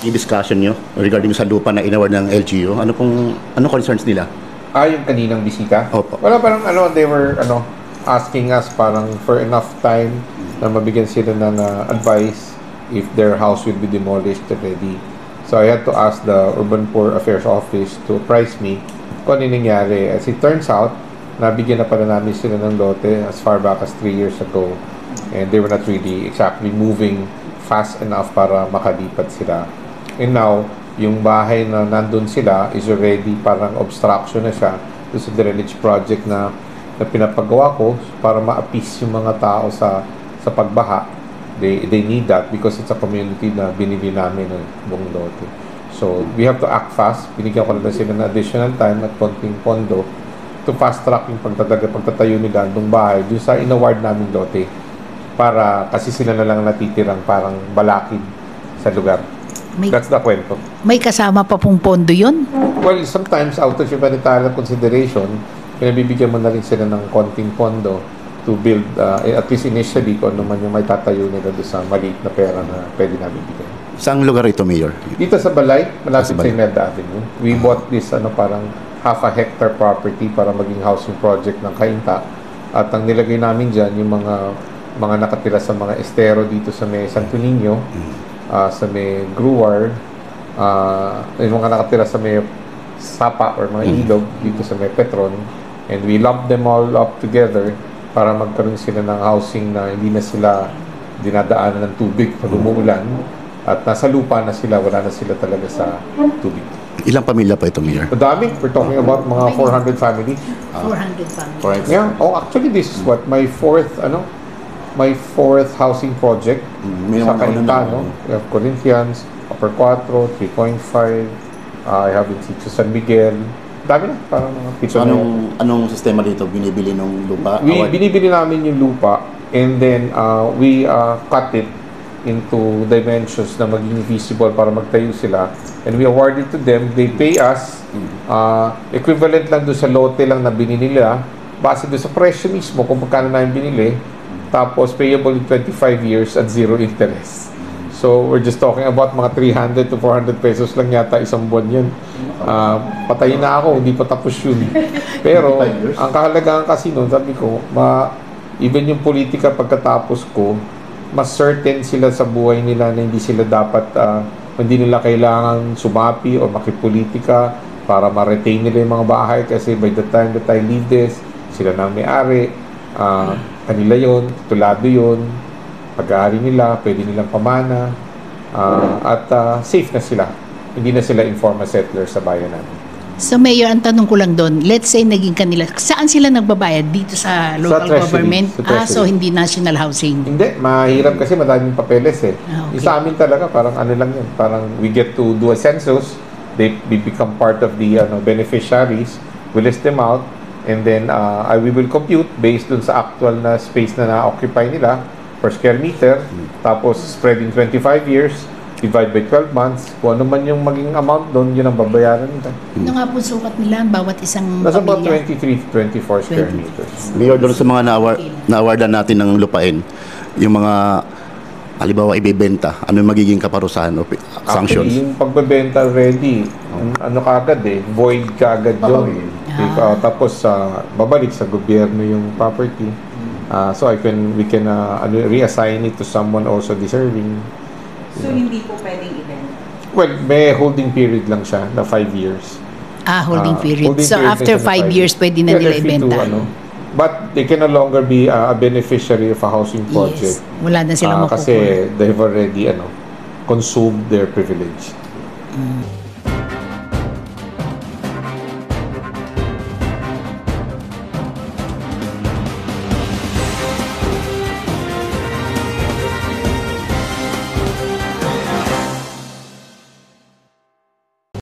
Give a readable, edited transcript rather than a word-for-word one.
Yung discussion nyo regarding sa lupa na inaward ng LGU, ano concerns nila? Yung kaninang bisita? Opo. Wala, parang they were asking us parang for enough time na mabigyan sila ng advice if their house will be demolished already. So I had to ask the Urban Poor Affairs Office to price me kung ano nangyari. As it turns out, nabigyan na pala namin sila ng lote as far back as 3 years ago. And they were not really exactly moving fast enough para makalipat sila. And now, yung bahay na nandun sila is already parang obstruction na siya to sa drainage project na pinapagawa ko para ma-appease yung mga tao sa pagbaha. They need that because it's a community na binili namin ng buong lote. So, we have to act fast. Binigyan ko na sila ng additional time at konting pondo to fast track yung pagtatayo nila ng bahay dun sa inaward namin lote para kasi sila na lang natitirang parang balakid sa lugar. That's the kwento. May kasama pa pong pondo yun? Well, sometimes out of humanitarian consideration, pinabibigyan mo na rin sila ng konting pondo to build, at least initially, kung ano man yung may tatayo nila doon sa maliit na pera na pwede namin bigyan. Saang lugar ito, Mayor? Dito sa Balay, malapit sa Imelda Avenue. We bought this parang half a hectare property para maging housing project ng Cainta. At ang nilagay namin dyan, yung mga nakatira sa mga estero dito sa may Santo Niño, sa may Gruar, yung mga nakatira sa may Sapa or mga ilog dito sa may Petron, and we lump them all up together para magkaroon sila ng housing na hindi na sila dinadaanan ng tubig pag umuulan at nasa lupa na sila, wala na sila talaga sa tubig. Ilang pamilya pa ito, Mayor? Madami. We're talking about mga 400 families. 400 families. Yeah. Actually, this is what my fourth housing project sa Cainta, no? We have Corinthians, Upper Cuatro, 3.5. I have in Sitio San Miguel. Dami na, parang mga pito. So, anong sistema dito? Binibili ng lupa? Binibili namin yung lupa and then we cut it into dimensions na maging feasible para magtayo sila. And we award it to them. They pay us equivalent lang doon sa lote lang na binili nila base doon sa presyo mismo kung magkano namin binili. Tapos payable in 25 years at zero interest. So we're just talking about mga 300 to 400 pesos lang yata isang buwan yun. Patay na ako, hindi pa tapos yun. Pero ang kahalagahan kasi nun, sabi ko, even yung politika pagkatapos ko, mas certain sila sa buhay nila na hindi sila dapat, hindi nila kailangan sumapi o makipolitika para ma-retain nila yung mga bahay kasi by the time that I leave this, sila na may-ari, kanila yun, titulado yun, pag-aari nila, pwede nilang pamana, at safe na sila. Hindi na sila informal settlers sa bayan natin. So Mayor, ang tanong ko lang doon, let's say naging kanila, saan sila nagbabayad? Dito sa local government? So hindi national housing? Hindi, mahirap kasi madaming papeles eh. Okay. Sa amin talaga, parang ano lang yun, parang we get to do a census, they become part of the beneficiaries, we list them out, and then we will compute based dun sa actual na space na na-occupy nila per square meter, tapos spread in 25 years, divide by 12 months, kung ano man yung maging amount doon, yun ang babayaran nila. Ano nga po sukat nila bawat isang Nasa about pamilya? 23 to 24 square meters. Mayor, doon sa mga na-awardan natin ng lupain, yung mga halimbawa ibebenta, ano yung magiging kaparusahan o sanctions? Actually, yung pagbebenta already, ano kaagad void kaagad yun. Tapos babalik sa gobyerno yung property. So we can reassign it to someone also deserving. So hindi po pwedeng ibenta? Well, may holding period lang siya na 5 years. Holding period. Holding So period after na siya 5 years, pwede na nila ibenta. But they can no longer be a beneficiary of a housing project. Yes. Wala na silang makukuha. Kasi they've already consumed their privilege.